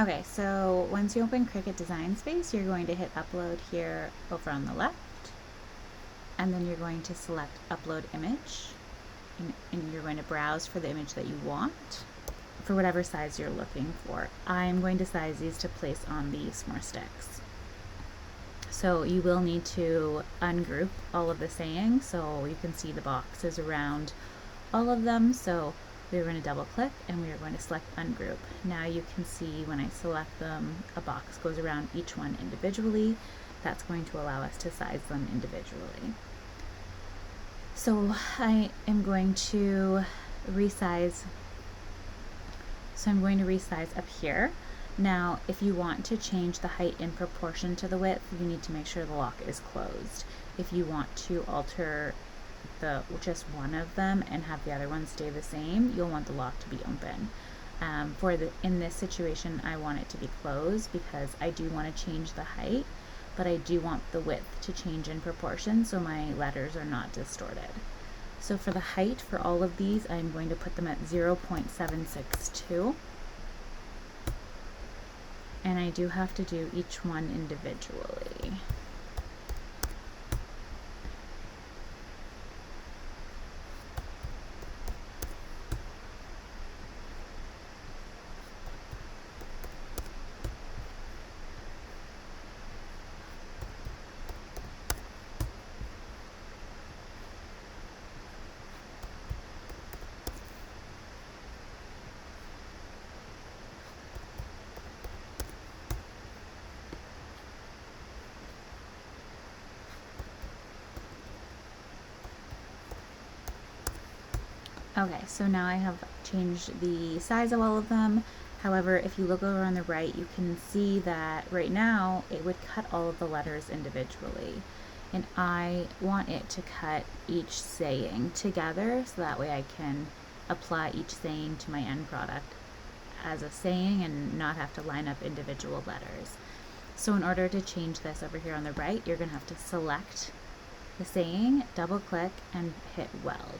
Okay, so once you open Cricut Design Space, you're going to hit upload here over on the left, and then you're going to select upload image, and you're going to browse for the image that you want for whatever size you're looking for. I'm going to size these to place on the s'more sticks. So you will need to ungroup all of the sayings, so you can see the boxes around all of them. So we're going to double click and we are going to select ungroup. Now you can see when I select them, a box goes around each one individually. That's going to allow us to size them individually. So I am going to resize. So I'm going to resize up here. Now, if you want to change the height in proportion to the width, you need to make sure the lock is closed. If you want to alter just one of them and have the other one stay the same, you'll want the lock to be open. In this situation, I want it to be closed because I do want to change the height, but I do want the width to change in proportion so my letters are not distorted. So for the height for all of these, I'm going to put them at 0.762. And I do have to do each one individually. Okay, so now I have changed the size of all of them. However, if you look over on the right, you can see that right now it would cut all of the letters individually. And I want it to cut each saying together so that way I can apply each saying to my end product as a saying and not have to line up individual letters. So in order to change this over here on the right, you're going to have to select the saying, double click, and hit weld.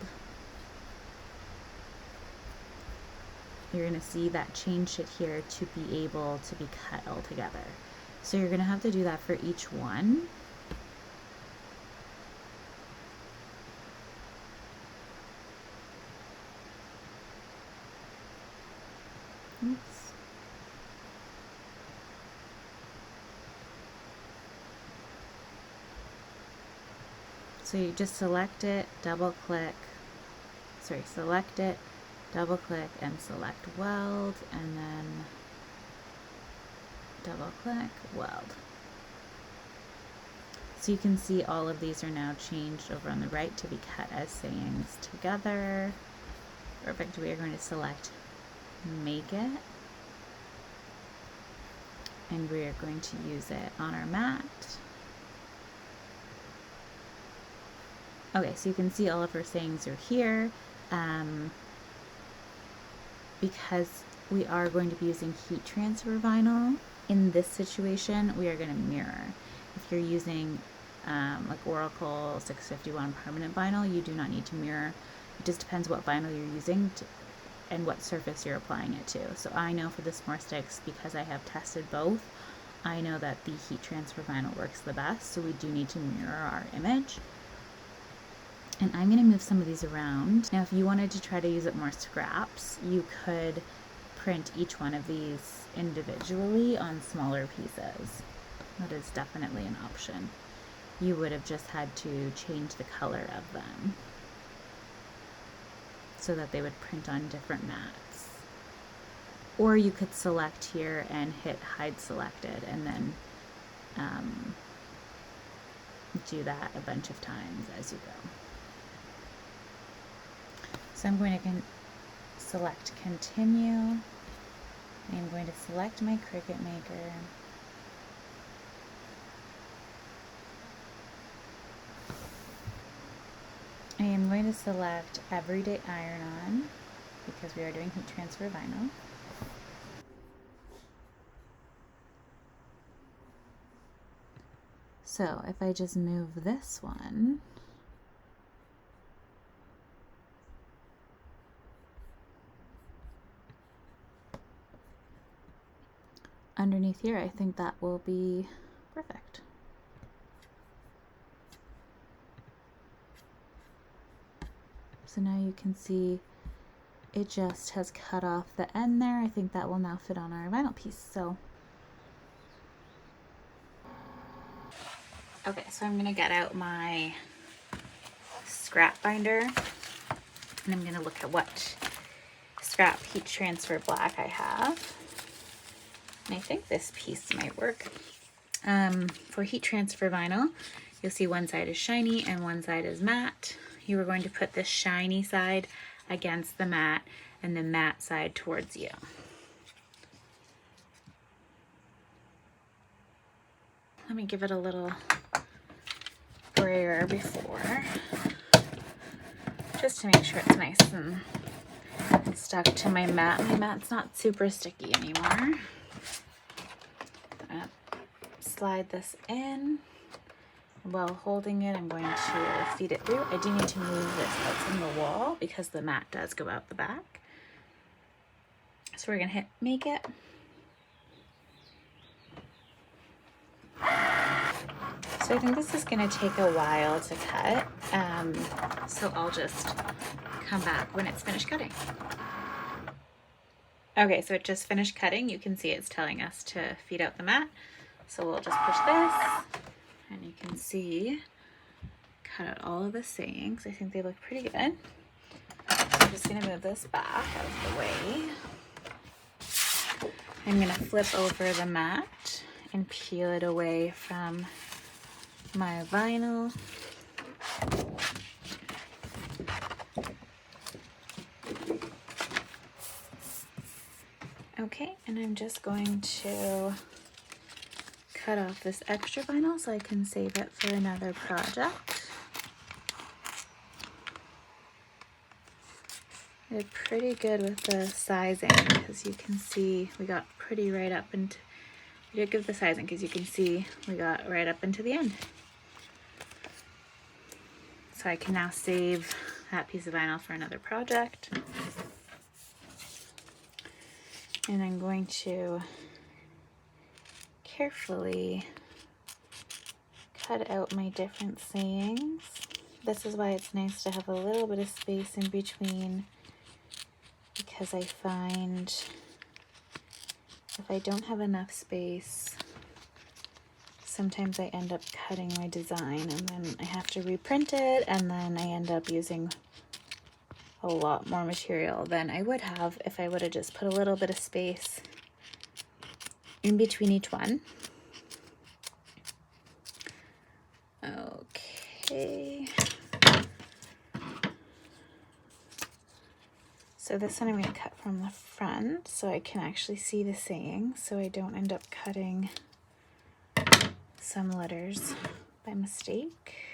You're going to see that changed it here to be able to be cut all together. So you're going to have to do that for each one. Oops. So you just select it, double click, select it, double click and select weld, and then double click, weld. So you can see all of these are now changed over on the right to be cut as sayings together. Perfect. We are going to select make it, and we are going to use it on our mat. Okay, so you can see all of our sayings are here. Because we are going to be using heat transfer vinyl, in this situation, we are going to mirror. If you're using like Oracle 651 permanent vinyl, you do not need to mirror. It just depends what vinyl you're using and what surface you're applying it to. So I know for the s'more sticks, because I have tested both, I know that the heat transfer vinyl works the best, so we do need to mirror our image. And I'm going to move some of these around. Now, if you wanted to try to use up more scraps, you could print each one of these individually on smaller pieces. That is definitely an option. You would have just had to change the color of them so that they would print on different mats. Or you could select here and hit hide selected and then do that a bunch of times as you go. So I'm going to select continue. I'm going to select my Cricut maker. I am going to select everyday iron on because we are doing heat transfer vinyl. So if I just move this one, underneath here, I think that will be perfect. So now you can see it just has cut off the end there. I think that will now fit on our vinyl piece. So, okay, so I'm gonna get out my scrap binder and I'm gonna look at what scrap heat transfer black I have. And I think this piece might work. For heat transfer vinyl, you'll see one side is shiny and one side is matte. You are going to put the shiny side against the matte and the matte side towards you. Let me give it a little brayer before, just to make sure it's nice and stuck to my mat. My mat's not super sticky anymore. Slide this in. While holding it, I'm going to feed it through. I do need to move this out from the wall because the mat does go out the back. So we're gonna hit make it. So I think this is gonna take a while to cut. So I'll just come back when it's finished cutting. Okay, so it just finished cutting. You can see it's telling us to feed out the mat. So we'll just push this. And you can see, cut out all of the sayings. I think they look pretty good. So I'm just gonna move this back out of the way. I'm gonna flip over the mat and peel it away from my vinyl. Okay, and I'm just going to cut off this extra vinyl so I can save it for another project. I did pretty good with the sizing because you can see we got pretty right up into, we did give the sizing because you can see we got right up into the end. So I can now save that piece of vinyl for another project. And I'm going to carefully cut out my different sayings. This is why it's nice to have a little bit of space in between, because I find if I don't have enough space, sometimes I end up cutting my design and then I have to reprint it, and then I end up using a lot more material than I would have if I would have just put a little bit of space in between each one. Okay. So this one I'm going to cut from the front so I can actually see the saying, so I don't end up cutting some letters by mistake.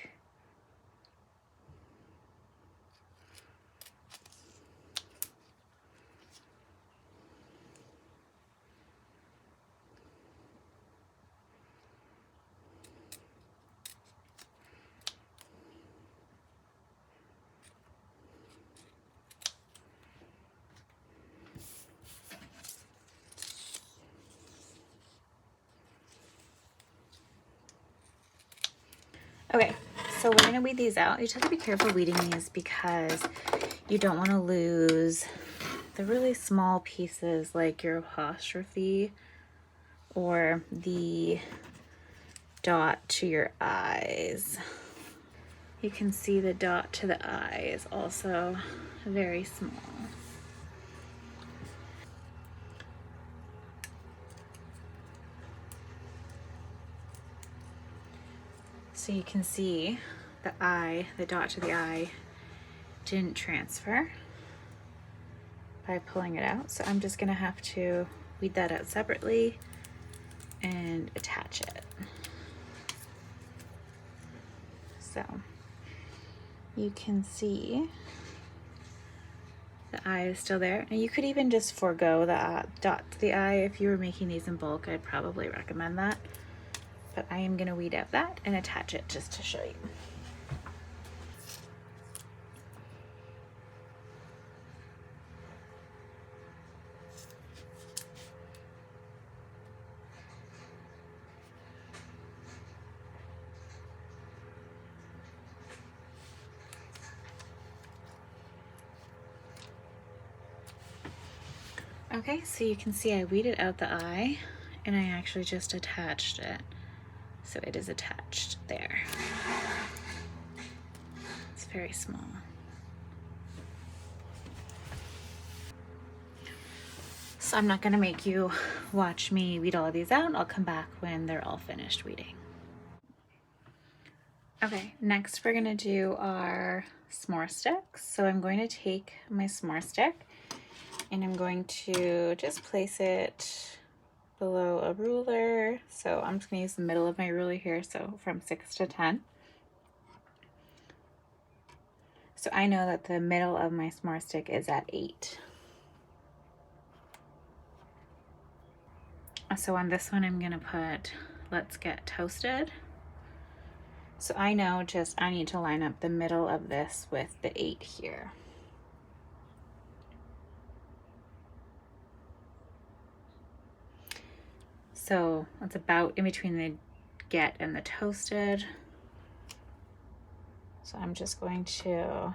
Okay, so we're gonna weed these out. You just have to be careful weeding these because you don't want to lose the really small pieces like your apostrophe or the dot to your eyes. You can see the dot to the eye is also very small. So you can see the eye, the dot to the eye didn't transfer by pulling it out. So I'm just gonna have to weed that out separately and attach it. So you can see the eye is still there. And you could even just forego the dot to the eye. If you were making these in bulk, I'd probably recommend that. But I am gonna weed out that and attach it just to show you. Okay, so you can see I weeded out the eye and I actually just attached it. So it is attached there. It's very small. So I'm not gonna make you watch me weed all of these out. I'll come back when they're all finished weeding. Okay, next we're gonna do our s'more sticks. So I'm going to take my s'more stick and I'm going to just place it below a ruler. So I'm just gonna use the middle of my ruler here, so from 6 to 10. So I know that the middle of my s'more stick is at 8. So on this one, I'm gonna put "Let's Get Toasted." So I know I need to line up the middle of this with the 8 here. So it's about in between the "get" and the "toasted." So I'm just going to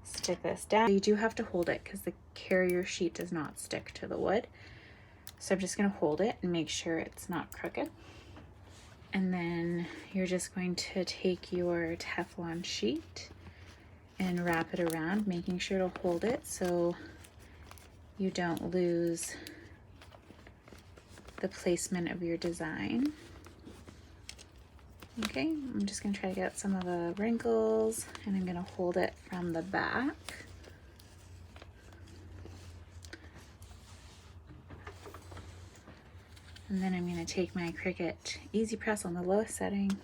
stick this down. You do have to hold it because the carrier sheet does not stick to the wood. So I'm just gonna hold it and make sure it's not crooked. And then you're just going to take your Teflon sheet and wrap it around, making sure to hold it so you don't lose the placement of your design. Okay, I'm just gonna try to get some of the wrinkles and I'm gonna hold it from the back. And then I'm gonna take my Cricut Easy Press on the lowest setting.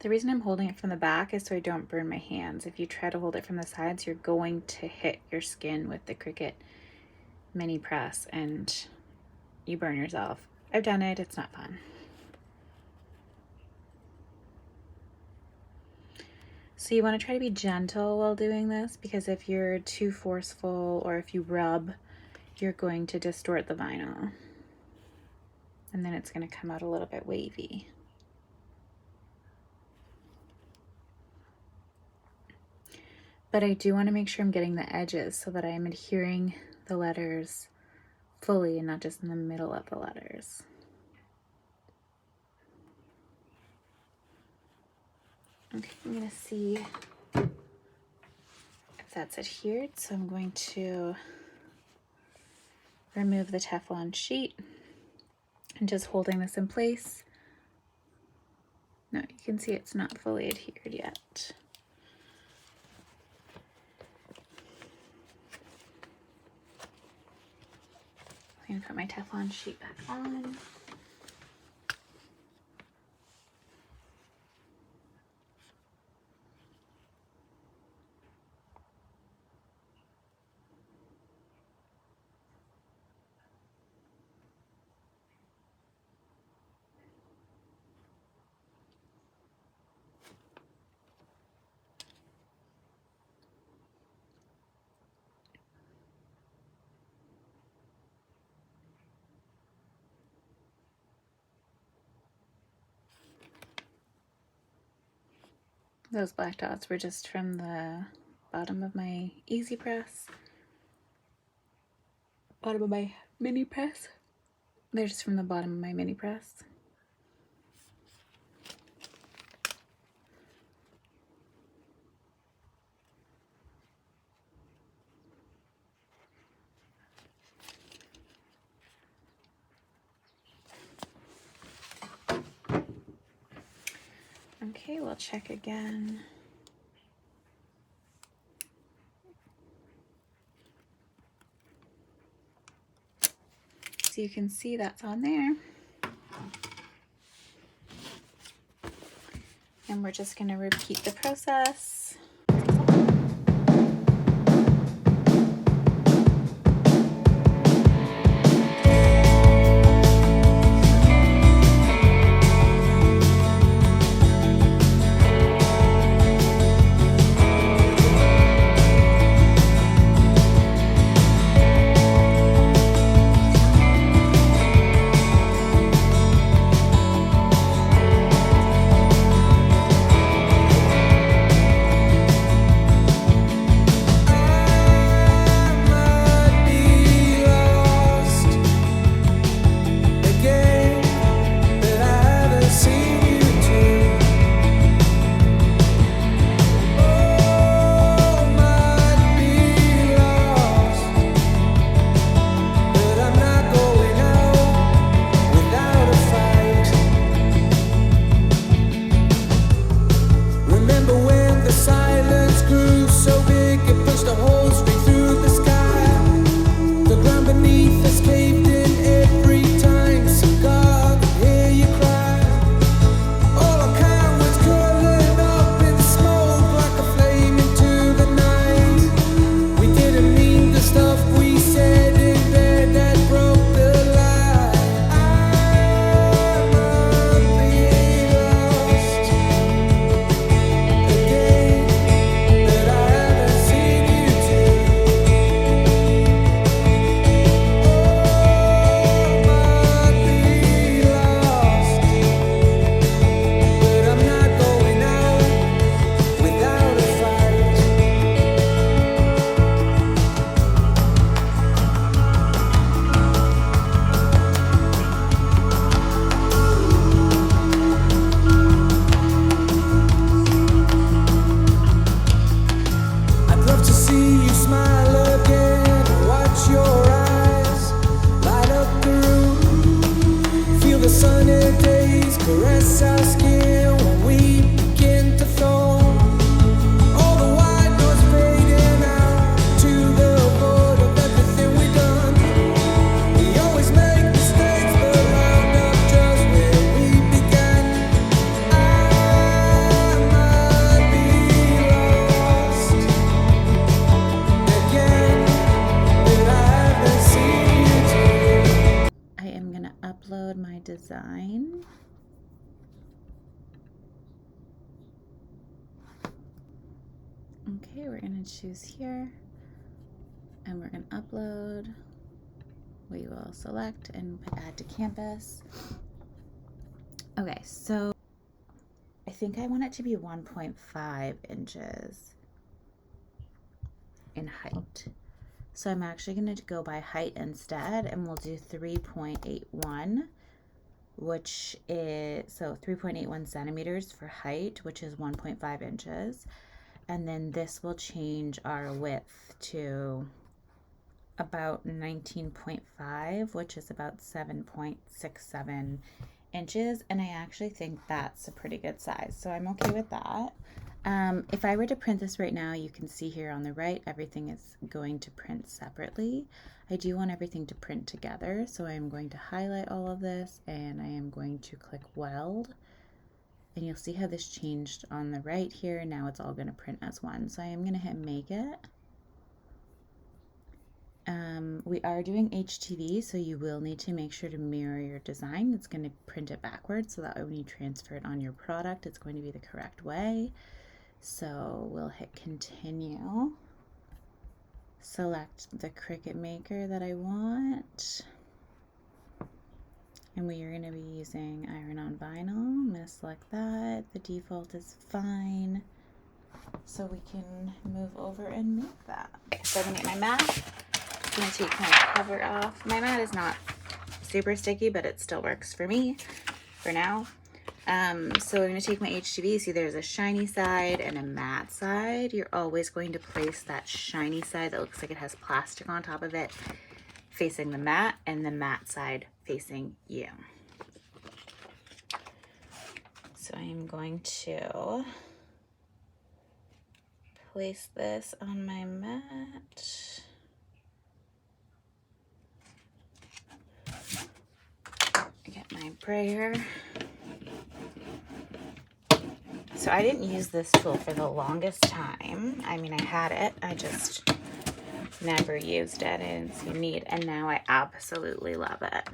The reason I'm holding it from the back is so I don't burn my hands. If you try to hold it from the sides, you're going to hit your skin with the Cricut mini press and you burn yourself. I've done it, it's not fun. So you want to try to be gentle while doing this, because if you're too forceful or if you rub, you're going to distort the vinyl. And then it's going to come out a little bit wavy. But I do want to make sure I'm getting the edges so that I'm adhering the letters fully and not just in the middle of the letters. Okay, I'm gonna see if that's adhered. So I'm going to remove the Teflon sheet and just holding this in place. No, you can see it's not fully adhered yet. I'm gonna put my Teflon sheet back on. Those black dots were just from the bottom of my Easy Press. Bottom of my mini press. They're just from the bottom of my mini press. Okay, we'll check again. So you can see that's on there. And we're just going to repeat the process. upload my design. Okay, we're going to choose here and we're going to upload. We will select and add to canvas. Okay, so I think I want it to be 1.5 inches in height. So I'm actually going to go by height instead, and we'll do 3.81, which is, so 3.81 centimeters for height, which is 1.5 inches. And then this will change our width to about 19.5, which is about 7.67 inches. And I actually think that's a pretty good size. So I'm okay with that. If I were to print this right now, you can see here on the right, everything is going to print separately. I do want everything to print together. So I'm going to highlight all of this and I am going to click weld. And you'll see how this changed on the right here. Now it's all going to print as one. So I am going to hit make it. We are doing HTV, so you will need to make sure to mirror your design. It's going to print it backwards, so that way when you transfer it on your product, it's going to be the correct way. So we'll hit continue. Select the Cricut maker that I want. And we are going to be using iron-on vinyl. I'm going to select that. The default is fine. So we can move over and make that. So I'm going to get my mat. I'm going to take my cover off. My mat is not super sticky, but it still works for me for now. So I'm going to take my HTV. See, there's a shiny side and a matte side. You're always going to place that shiny side that looks like it has plastic on top of it facing the mat, and the matte side facing you. So I'm going to place this on my mat. Get my brayer. So I didn't use this tool for the longest time. I mean, I had it, I just never used it. I didn't see a need, and now I absolutely love it.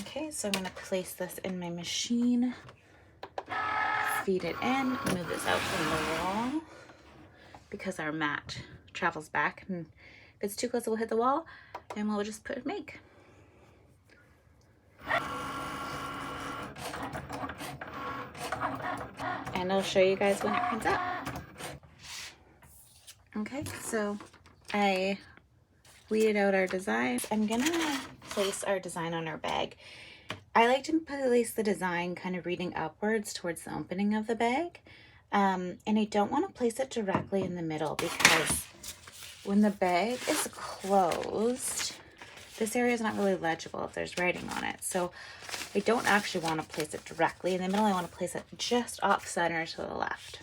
Okay, so I'm going to place this in my machine, feed it in, move this out from the wall because our mat travels back, and if it's too close it will hit the wall, and we'll just put make. And I'll show you guys when it prints out. Okay, so I weeded out our design. I'm gonna place our design on our bag. I like to place the design kind of reading upwards towards the opening of the bag. And I don't want to place it directly in the middle because when the bag is closed, this area is not really legible if there's writing on it. So I don't actually want to place it directly in the middle. I want to place it just off center to the left.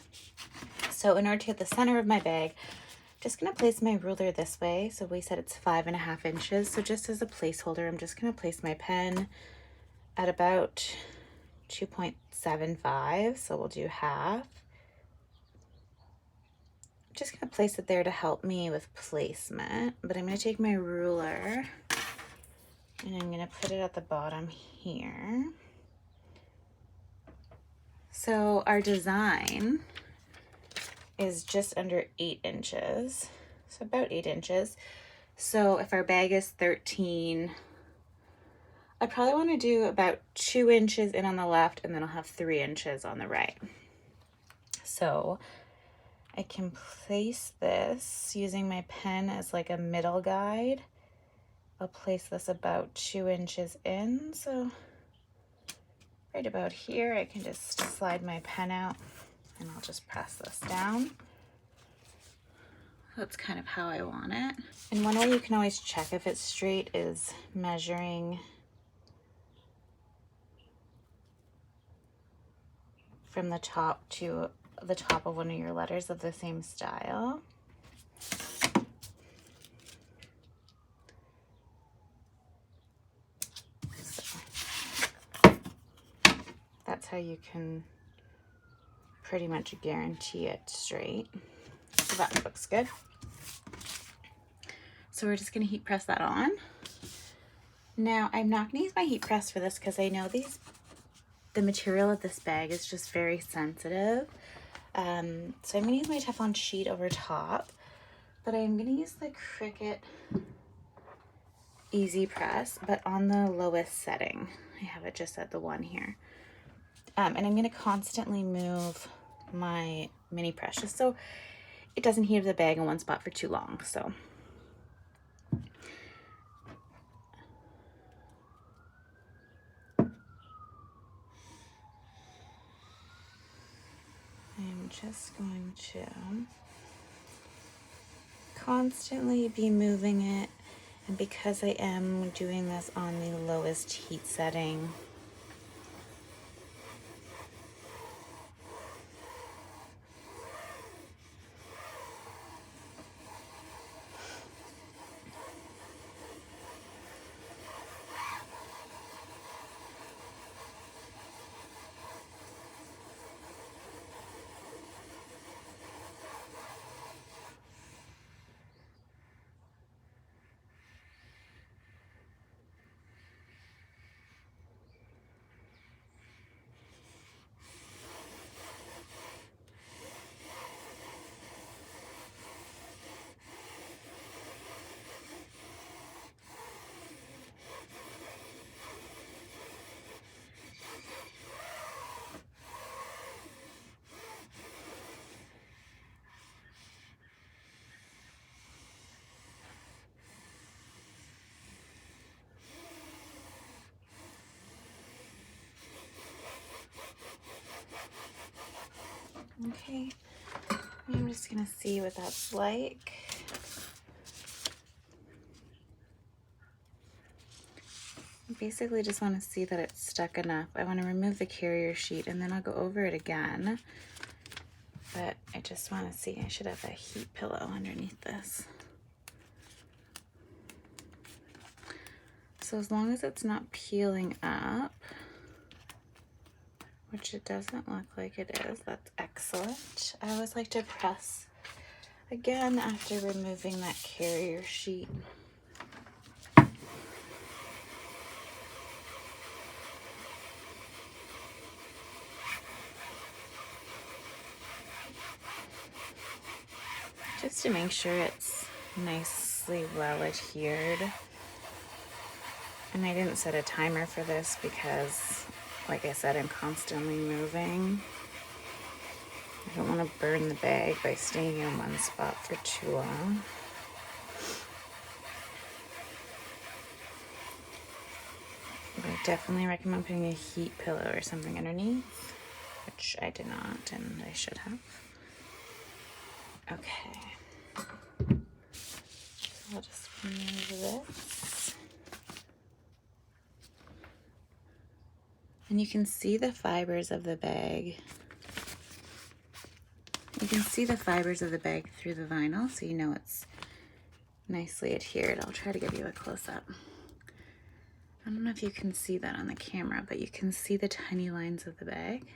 So in order to get the center of my bag, I'm just going to place my ruler this way. So we said it's 5.5 inches. So just as a placeholder, I'm just going to place my pen at about 2.75. So we'll do half. I'm just going to place it there to help me with placement. But I'm going to take my ruler and I'm going to put it at the bottom here. So our design is just under 8 inches, so about 8 inches. So if our bag is 13, I probably want to do about 2 inches in on the left, and then I'll have 3 inches on the right. So I can place this using my pen as like a middle guide. I'll place this about 2 inches in, so right about here I can just slide my pen out and I'll just press this down. That's kind of how I want it. And one way you can always check if it's straight is measuring from the top to the top of one of your letters of the same style. So that's how you can pretty much guarantee it straight. So that looks good. So we're just going to heat press that on. Now, I'm not going to use my heat press for this because I know the material of this bag is just very sensitive. So I'm going to use my Teflon sheet over top, but I'm going to use the Cricut Easy Press, but on the lowest setting. I have it just at the 1 here. And I'm going to constantly move my mini press just so it doesn't heat up the bag in one spot for too long. So I'm just going to constantly be moving it, and because I am doing this on the lowest heat setting, okay, I'm just gonna see what that's like. I basically just want to see that it's stuck enough. I want to remove the carrier sheet and then I'll go over it again. But I just want to see, I should have a heat pillow underneath this. So as long as it's not peeling up, which it doesn't look like it is, that's excellent. I always like to press again after removing that carrier sheet. Just to make sure it's nicely well adhered. And I didn't set a timer for this because, like I said, I'm constantly moving. I don't want to burn the bag by staying in one spot for too long. But I definitely recommend putting a heat pillow or something underneath, which I did not, and I should have. Okay. So I'll just remove this. And you can see the fibers of the bag. You can see the fibers of the bag through the vinyl, so you know it's nicely adhered. I'll try to give you a close-up. I don't know if you can see that on the camera, but you can see the tiny lines of the bag.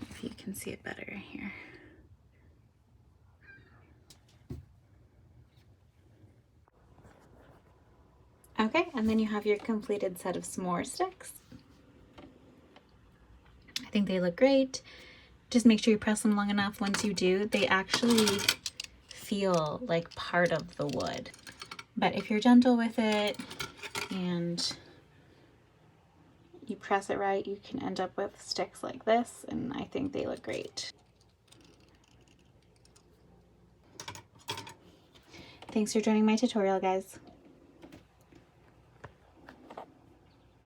If you can see it better here. Okay, and then you have your completed set of s'more sticks. I think they look great. Just make sure you press them long enough. Once you do, they actually feel like part of the wood. But if you're gentle with it and you press it right, you can end up with sticks like this, and I think they look great. Thanks for joining my tutorial, guys.